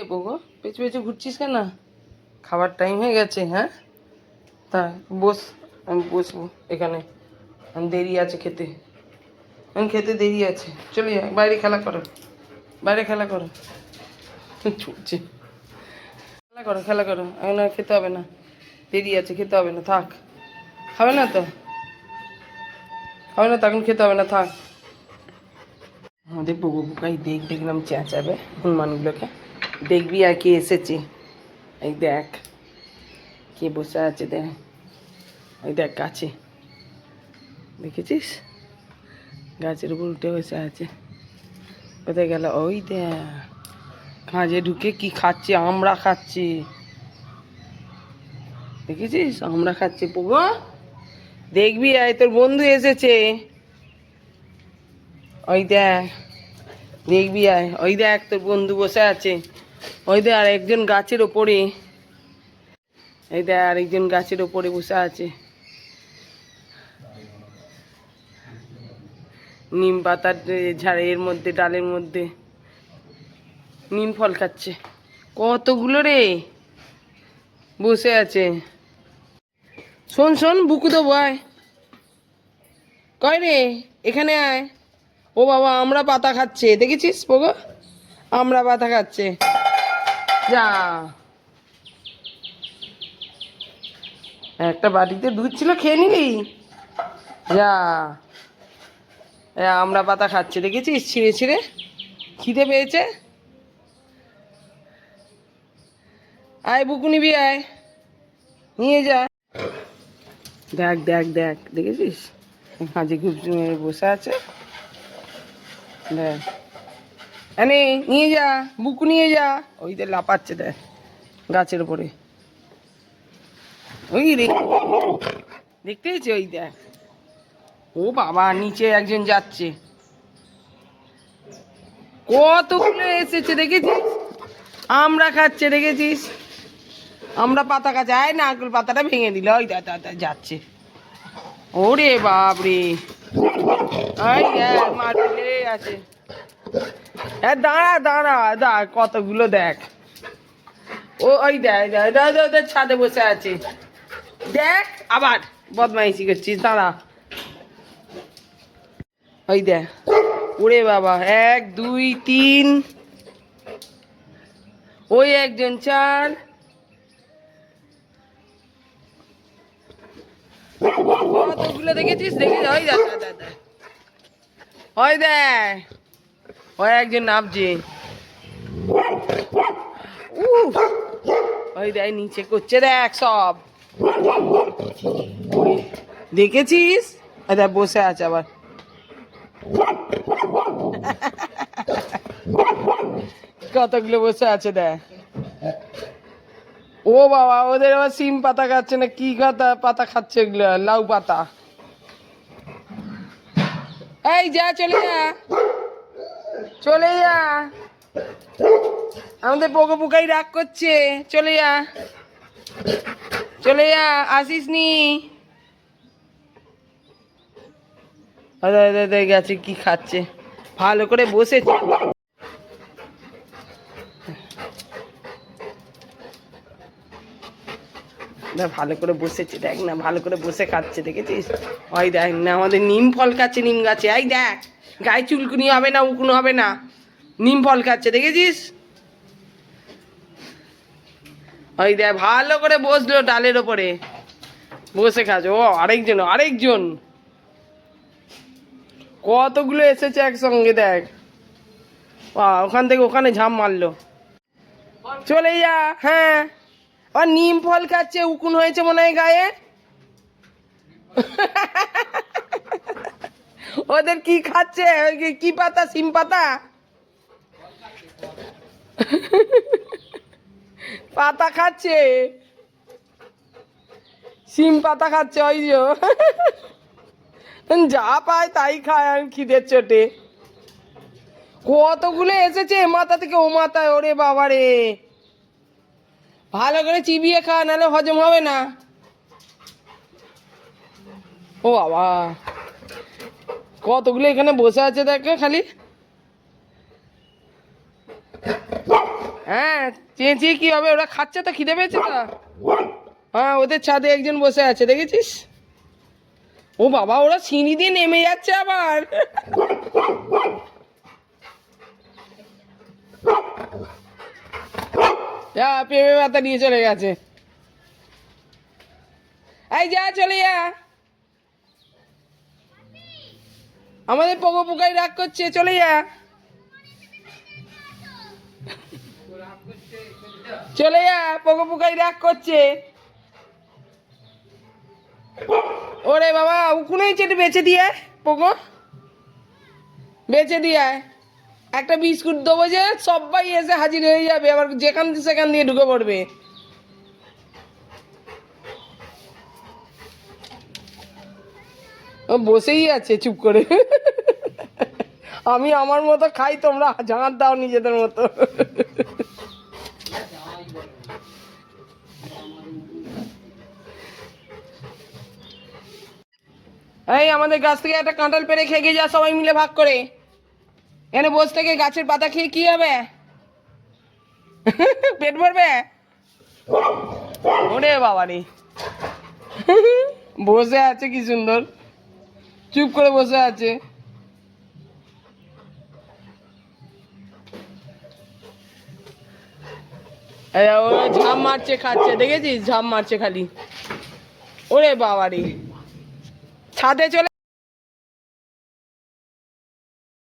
Pogo পেছু পেছু ঘুরছিস কেন? খাবার time হয়ে গেছে। হ্যাঁ তা বস, আমি বসবো এখানে, আমি দেরি আছে খেতে, আমি খেতে দেরি আছে। চলে যা, বাইরে খেলা করো, বাইরে খেলা করো। ছুটছে, খেলা করো খেলা করো, এখন আর খেতে হবে না, দেরি আছে, খেতে হবে না, থাক। খাবে না তো, খাবে না তো, এখন খেতে হবে না, থাক। আমাদের বউ বুকাই দেখলাম চেঁচাবে হনুমানগুলোকে, দেখবি আর কে এসেছে। এই দেখ কে বসে আছে, দেখ ওই দেখ গাছে, দেখেছিস গাছের উপর উঠে বসে আছে। কোথায় গেল? ওই দেখ কাজে ঢুকে কি খাচ্ছে, আমরা খাচ্ছে, দেখেছিস আমরা খাচ্ছে। পোগো দেখবি আয়, তোর বন্ধু এসেছে, ওই দেখ দেখবি আয়, ওই দেখ তোর বন্ধু বসে আছে, ওই দেখ আর একজন গাছের ওপরে, এই দেখ আর একজন গাছের ওপরে বসে আছে, নিম পাতার ঝাড়ের মধ্যে, ডালের মধ্যে নিম ফল খাচ্ছে। কতগুলো রে বসে আছে। শোন শোন বুকু দেবো, আয়, কয় রে এখানে আয়। ও বাবা আমরা পাতা খাচ্ছে, দেখেছিস পোগো, আমরা পাতা খাচ্ছে। যা, একটা বাটিতে দুধ ছিল, খেয়ে নিবি, যা। আমরা পাতা খাচ্ছে, দেখেছিস ছিঁড়ে ছিঁড়ে, খিদে পেয়েছে। আয় বুকু নিবি, আয় নিয়ে যা। দেখ দেখ দেখ, দেখেছিস কাজে খুব বসে আছে, দেখ এনে নিয়ে যা, বুকু নিয়ে যা। ওই যে লাপাচ্ছে দেখ গাছের উপরে, ওই রে দেখতে পেয়েছি, ওই দেখ। ও বাবা নিচে একজন যাচ্ছে, কতগুলো এসেছে দেখেছিস, আমরা খাচ্ছে দেখেছিস, আমরা পাতা খাচ্ছে। আয় নারকেল পাতাটা ভেঙে দিল, ওই দাদা যাচ্ছে। ওরে বাপরে, এই দেখ মাটিতে আছে। হ্যাঁ দাঁড়া দাঁড়া দাঁড়া, কতগুলো দেখ। ও ওই দেখ ওদের ছাদে বসে আছে, দেখ আবার বদমাইশি করছিস, দাঁড়া। ওই দেখ, ওরে বাবা 1 2 3, ওই একজন 4, কতগুলো দেখেছিস, দেখেছিস ওই দেখ, ওই দেখ ওই একজন নামছে, ওই দেখ নিচে করছে, দেখ সব দেখেছিস, ওই দেখ বসে আছে আবার। কতগুলো বসে আছে দেখ। ও বাবা ওদের আবার সিম পাতা খাচ্ছে না কি পাতা পাতা খাচ্ছে, এগুলো লাউ পাতা। এই যা, চলে যা, চলে যা, আমাদের পোকা পোকাই রাগ করছে, চলে যা, চলে যা, আসিস নি। গেছে কি খাচ্ছে, ভালো করে বসেছে, ভালো করে বসেছে, দেখ না ভালো করে বসে খাচ্ছে, দেখেছিস। ওই দেখ না আমাদের নিম ফল খাচ্ছে, নিম গাছে, এই দেখ গায়ে চুলকুনি হবে না, উকুন হবে না, নিম ফল খাচ্ছে, দেখেছিস। ওই দেখ ভালো করে বসলো ডালের ওপরে বসে খাচ্ছে। ও আরেকজন আরেকজন, কতগুলো এসেছে একসঙ্গে দেখ, ওখান থেকে ওখানে ঝাঁপ মারলো, চলে যা। হ্যাঁ আর নিম ফল খাচ্ছে, উকুন হয়েছে মনে হয় গায়ে। ওদের কি খাচ্ছে, কি পাতা, সিম পাতা, পাতা খাচ্ছে, সিম পাতা খাচ্ছে, ওই যে যা পায় তাই খায়, আমি খিদের চোটে। কতগুলো এসেছে এ মাথা থেকে ও মাথায়, ওরে বাবা রে, ভালো করে চিবিয়ে খা, নাহলে হজম হবে না। ও বাবা কতগুলো এখানে বসে আছে দেখো খালি। হ্যাঁ, চেঁচিয়ে কি হবে, ওরা খাচ্ছে তো, খিদে পেয়েছে তো। হ্যাঁ, ওদের ছাদে একজন বসে আছে, দেখেছিস? ও বাবা, ওরা সিঁড়ি দিয়ে নেমে যাচ্ছে আবার। যা, পেঁপে পাতা নিয়ে চলে গেছে। এই যা, চলে যা। আমাদের পোকো পোকাই রাগ করছে, চলে যা। চলে যা, পোকো পোকাই রাগ করছে। ওরে বাবা, উকুনেই চেটে বেঁচে দিয়ে পোকো, বেঁচে দিয়ে একটা বিস্কুট দেবো যে সবাই এসে হাজির হয়ে যাবে, আবার যেখান সেখান দিয়ে ঢুকে পড়বে। ও বসেই আছে চুপ করে। আমি আমার মতো খাই, তোমরা ঝাঁট দাও নিজেদের মতো। এই আমাদের গাছ থেকে একটা কাঁঠাল পেড়ে খেয়ে যা, সবাই মিলে ভাগ করে। এখানে বসে থেকে গাছের পাতা খেয়ে কি হবে? পেট ভরবে? ওরে বাবা রে। বসে আছে কি সুন্দর, চুপ করে বসে আছে। ওরা ঝাম মারছে, খাচ্ছে, দেখেছিস? ঝাম মারছে খালি। ওরে বাবা রে, ছাদে চলে